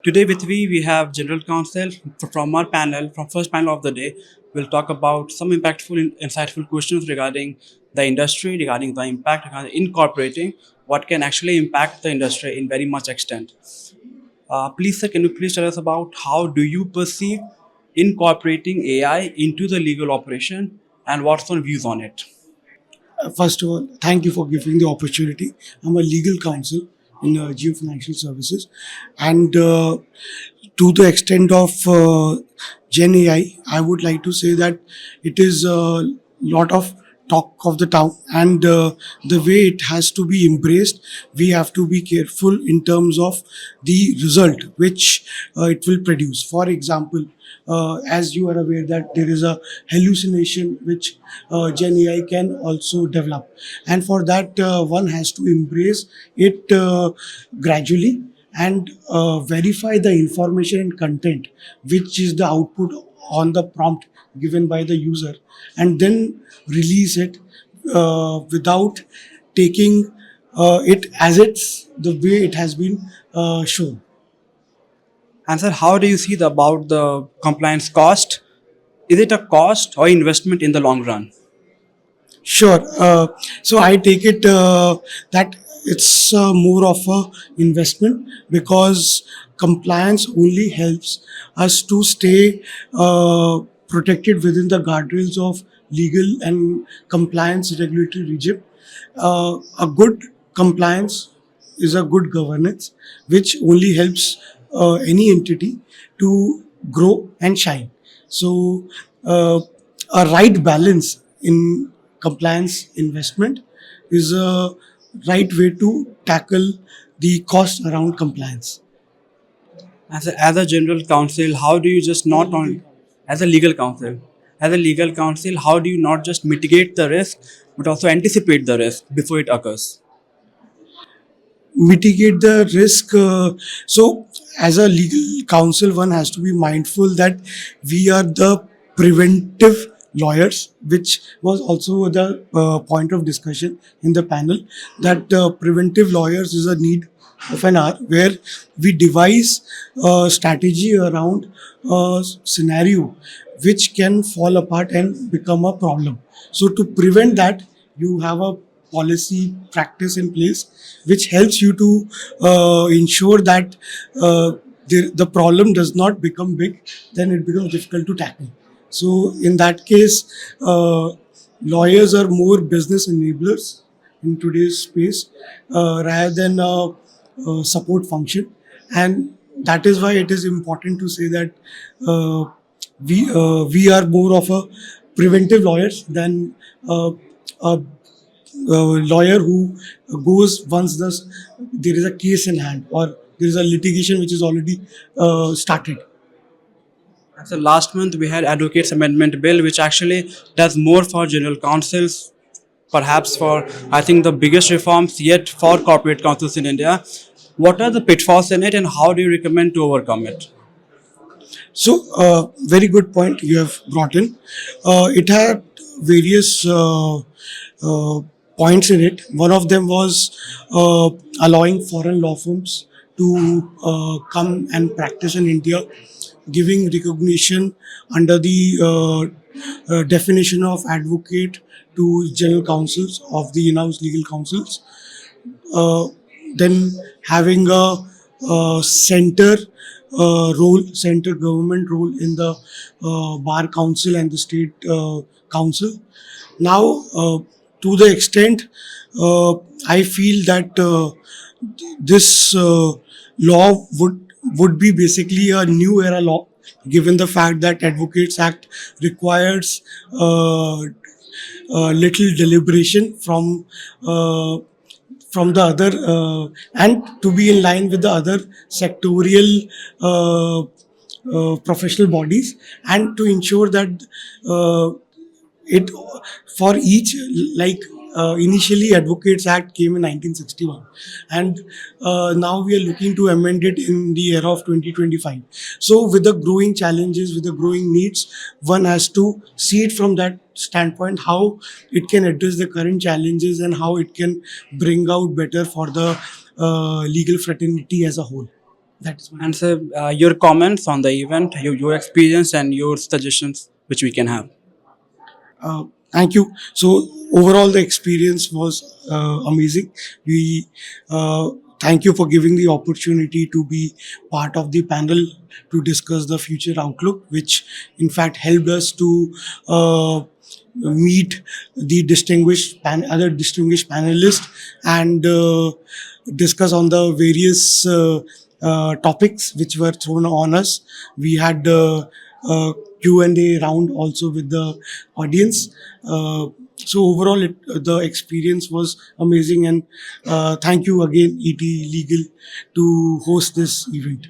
Today with we have General Counsel from our panel, from first panel of the day. We'll talk about some impactful, insightful questions regarding the industry, regarding the impact, regarding incorporating what can actually impact the industry in very much extent. Please, sir, can you please tell us about how do you perceive incorporating AI into the legal operation and what's your views on it? First of all, thank you for giving the opportunity. I'm a legal counsel in Jio Financial Services, and to the extent of Gen AI, I would like to say that it is a lot of talk of the town, and the way it has to be embraced, we have to be careful in terms of the result which it will produce. For example, as you are aware that there is a hallucination which Gen AI can also develop, and for that one has to embrace it gradually and verify the information and content which is the output on the prompt given by the user, and then release it without taking it as it's the way it has been shown. And sir, how do you see about the compliance cost? Is it a cost or investment in the long run? Sure. So I take it that it's more of a investment, because compliance only helps us to stay protected within the guardrails of legal and compliance regulatory regime. A good compliance is a good governance, which only helps any entity to grow and shine. So, a right balance in compliance investment is a right way to tackle the cost around compliance. As a general counsel, how do you just not on as a legal counsel, how do you not just mitigate the risk but also anticipate the risk before it occurs? Mitigate the risk. So, as a legal counsel, one has to be mindful that we are the preventive lawyers, which was also the point of discussion in the panel. That preventive lawyers is a need of an hour, where we devise a strategy around a scenario which can fall apart and become a problem. So, to prevent that, you have a policy practice in place which helps you to ensure that the problem does not become big, then it becomes difficult to tackle. So in that case, lawyers are more business enablers in today's space, rather than support function, and that is why it is important to say that uh, we are more of a preventive lawyers than a lawyer who goes once there is a case in hand, or there is a litigation which is already started. So last month we had Advocates Amendment Bill, which actually does more for general counsels, perhaps for I think the biggest reforms yet for corporate counsels in India. What are the pitfalls in it, and how do you recommend to overcome it? So, very good point you have brought in. It had various points in it. One of them was allowing foreign law firms to come and practice in India, giving recognition under the definition of advocate to general counsels of the in-house legal counsels. uh, then having a center government role in the bar council and the state council. Now, to the extent, I feel that this law would be basically a new era law, given the fact that Advocates Act requires little deliberation uh, from the other, and to be in line with the other sectorial professional bodies, and to ensure that uh, it for each, like, initially Advocates Act came in 1961, and now we are looking to amend it in the era of 2025. So with the growing challenges, with the growing needs, one has to see it from that standpoint, how it can address the current challenges and how it can bring out better for the legal fraternity as a whole. That's my And so, your comments on the event, your experience, and your suggestions, which we can have. Thank you. So overall, the experience was amazing. We thank you for giving the opportunity to be part of the panel to discuss the future outlook, which in fact helped us to meet the other distinguished panelists and discuss on the various topics which were thrown on us. We had uh, Q&A round also with the audience. So overall, the experience was amazing, and thank you again, ET Legal, to host this event.